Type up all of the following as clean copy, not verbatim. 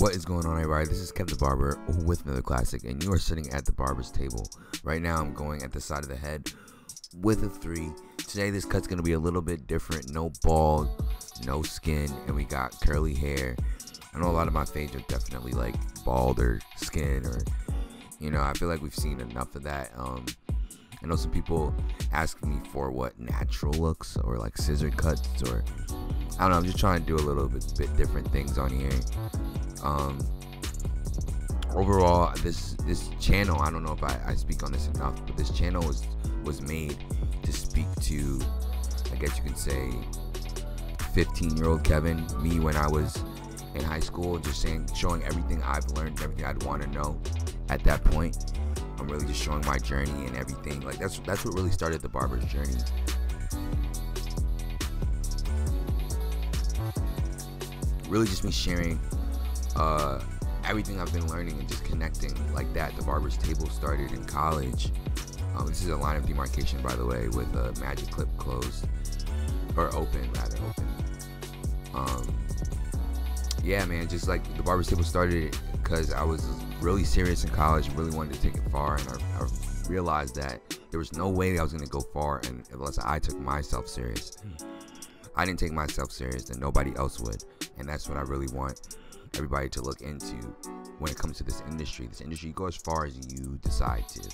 What is going on, everybody? This is Kev the Barber with another classic, and you are sitting at the barber's table. Right now, I'm going at the side of the head with a 3. Today, this cut's going to be a little bit different. No bald, no skin, and we got curly hair. I know a lot of my fades are definitely like bald or skin, or, you know, I feel like we've seen enough of that. I know some people ask me for what natural looks or like scissor cuts, or I don't know. I'm just trying to do a little bit different things on here. Overall, this channel, I don't know if I speak on this enough, but this channel was made to speak to, I guess you can say, 15-year-old Kevin, me when I was in high school, just showing everything I've learned, everything I'd want to know at that point. I'm really just showing my journey and everything. Like that's what really started the barber's journey. Really just me sharing everything I've been learning and just connecting like that. The Barber's Table started in college. This is a line of demarcation, by the way, with a magic clip closed, or open. Yeah, man, just like the Barber's Table started because I was really serious in college, really wanted to take it far, and I realized that there was no way I was going to go far unless I took myself serious. I didn't take myself serious, then nobody else would, and that's what I really want everybody to look into when it comes to this industry. This industry, you go as far as you decide to.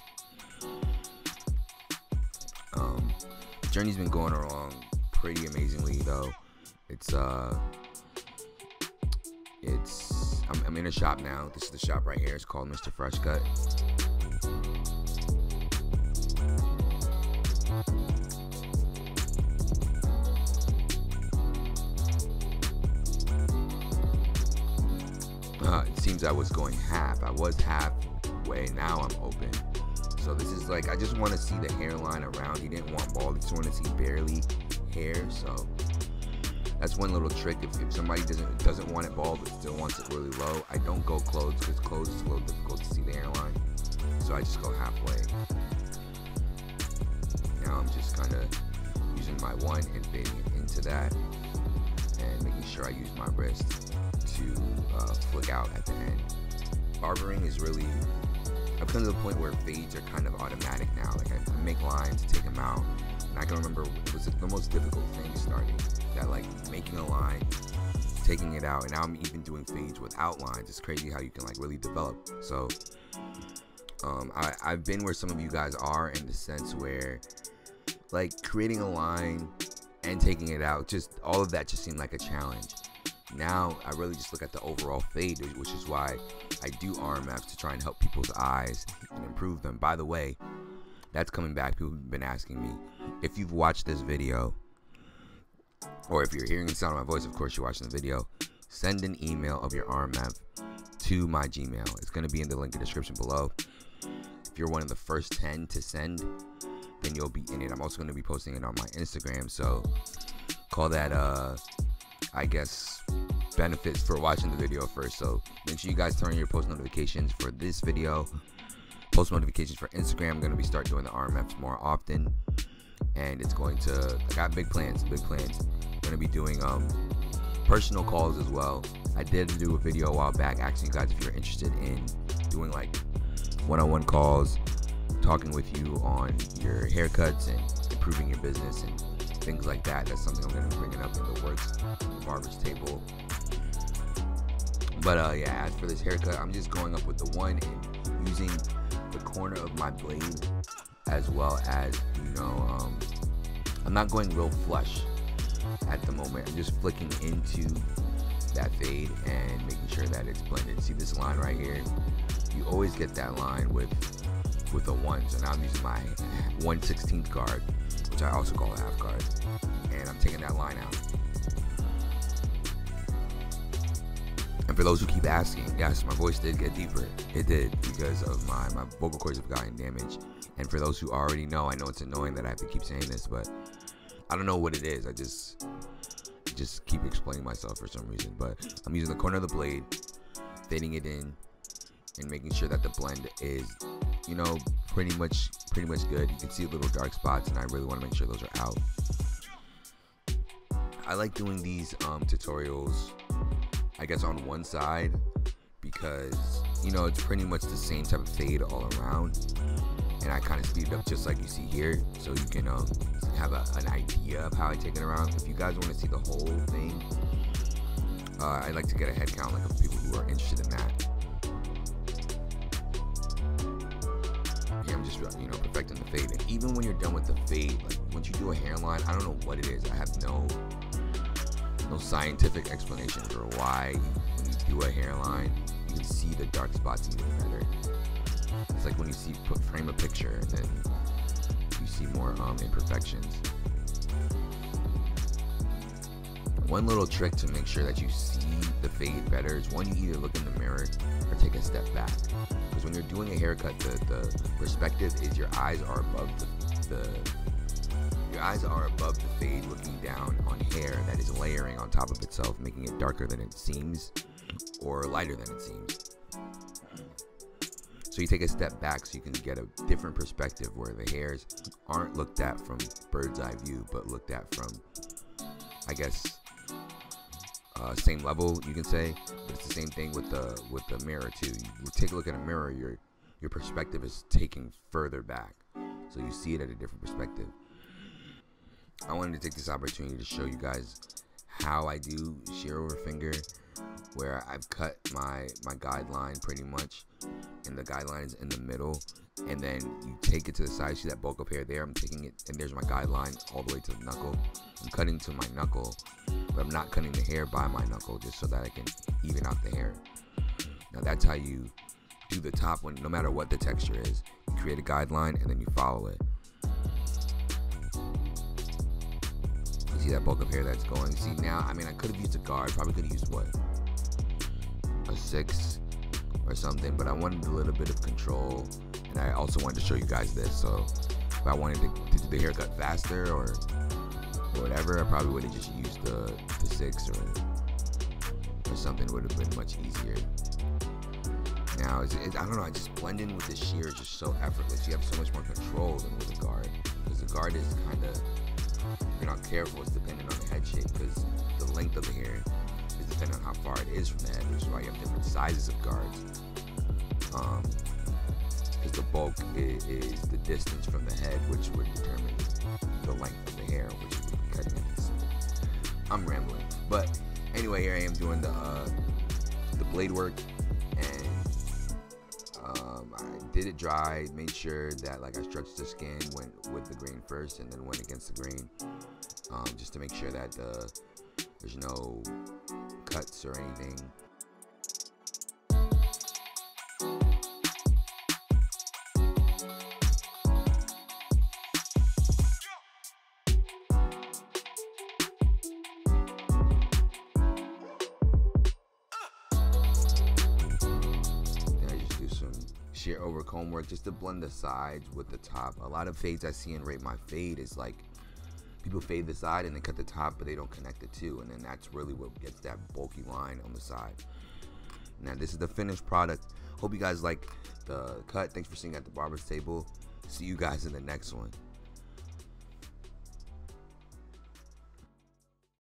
The journey's been going along pretty amazingly, though. I'm in a shop now. This is the shop right here. It's called Mr. Fresh Cut. It seems I was going half. I was halfway. Now I'm open. So this is like, I just want to see the hairline around. He didn't want bald. He just want to see barely hair. So that's one little trick. If somebody doesn't want it bald but still wants it really low, I don't go closed, because closed is a little difficult to see the hairline. So I just go halfway. Now I'm just kind of using my one and fading it into that, and making sure I use my wrist to flick out at the end. Barbering is really, I've come to the point where fades are kind of automatic now. Like I make lines, take them out, and I can remember it was the most difficult thing starting. That like making a line, taking it out, and now I'm even doing fades without lines. It's crazy how you can like really develop. So I've been where some of you guys are, in the sense where like creating a line and taking it out, just all of that just seemed like a challenge. Now I really just look at the overall fade, which is why I do RMFs, to try and help people's eyes and improve them. By the way, that's coming back. People have been asking me, if you've watched this video, or if you're hearing the sound of my voice, of course you're watching the video, send an email of your RMF to my Gmail. It's going to be in the link in the description below. If you're one of the first 10 to send, then you'll be in it. I'm also going to be posting it on my Instagram, so call that I guess benefits for watching the video first. So make sure you guys turn on your post notifications for this video, post notifications for Instagram. I'm going to start doing the RMFs more often, and it's going to, I got big plans. I'm going to be doing personal calls as well. I did do a video a while back asking you guys if you're interested in doing like one-on-one calls, talking with you on your haircuts and improving your business and things like that. That's something I'm going to be bringing up in the works, the Barber's Table. But yeah, as for this haircut, I'm just going up with the one and using the corner of my blade, as well as, you know, I'm not going real flush at the moment. I'm just flicking into that fade and making sure that it's blended. See this line right here? You always get that line with a 1. So now I'm using my 1/16 guard, which I also call a half guard, and I'm taking that line out. And for those who keep asking, yes, my voice did get deeper. It did, because of my vocal cords have gotten damaged. And for those who already know, I know it's annoying that I have to keep saying this, but I don't know what it is. I just keep explaining myself for some reason. But I'm using the corner of the blade, fading it in, and making sure that the blend is, you know, pretty much good. You can see little dark spots, and I really want to make sure those are out. I like doing these tutorials, I guess, on one side because, you know, it's pretty much the same type of fade all around. And I kind of speed it up just like you see here, so you can have an idea of how I take it around. If you guys want to see the whole thing, I'd like to get a head count like of people who are interested in that. Yeah, I'm just perfecting the fade. And even when you're done with the fade, like once you do a hairline, I don't know what it is. I have no scientific explanation for why when you do a hairline, you can see the dark spots even better. It's like when you frame a picture and then you see more imperfections. One little trick to make sure that you see the fade better is when you either look in the mirror or take a step back. Because when you're doing a haircut, the perspective is your eyes are above the fade, looking down on hair that is layering on top of itself, making it darker than it seems or lighter than it seems. So you take a step back so you can get a different perspective where the hairs aren't looked at from bird's eye view, but looked at from, I guess, same level, you can say. But it's the same thing with the mirror too. You take a look at a mirror, your perspective is taking further back, so you see it at a different perspective. I wanted to take this opportunity to show you guys how I do shear over finger, where I've cut my guideline pretty much, and the guideline is in the middle, and then you take it to the side. See that bulk of hair there? I'm taking it, and there's my guideline all the way to the knuckle. I'm cutting to my knuckle, but I'm not cutting the hair by my knuckle, just so that I can even out the hair. Now that's how you do the top one, no matter what the texture is. You create a guideline and then you follow it. You see that bulk of hair that's going? See now, I mean, I could have used a guard, probably could have used what? A 6 or something, but I wanted a little bit of control, and I also wanted to show you guys this. So if I wanted to do the haircut faster or whatever, I probably would have just used the 6 or something. Would have been much easier. Now I don't know, I just blend in with the shear. It's just so effortless. You have so much more control than with a guard, because the guard is kind of, if you're not careful, it's dependent on the head shape, because the length of the hair is dependent on how far it is from the head, which is why you have different sizes of guards. Because the bulk is the distance from the head, which would determine the length of the hair, which you would be cutting at this. I'm rambling, but anyway, here I am doing the blade work, and I did it dry, made sure that like I stretched the skin, went with the grain first, and then went against the grain, just to make sure that there's no cuts or anything. Shear over comb work just to blend the sides with the top. A lot of fades I see in Rate My Fade is like people fade the side and they cut the top, but they don't connect the two, and then that's really what gets that bulky line on the side. Now this is the finished product. Hope you guys like the cut. Thanks for seeing at the Barber's Table. See you guys in the next one.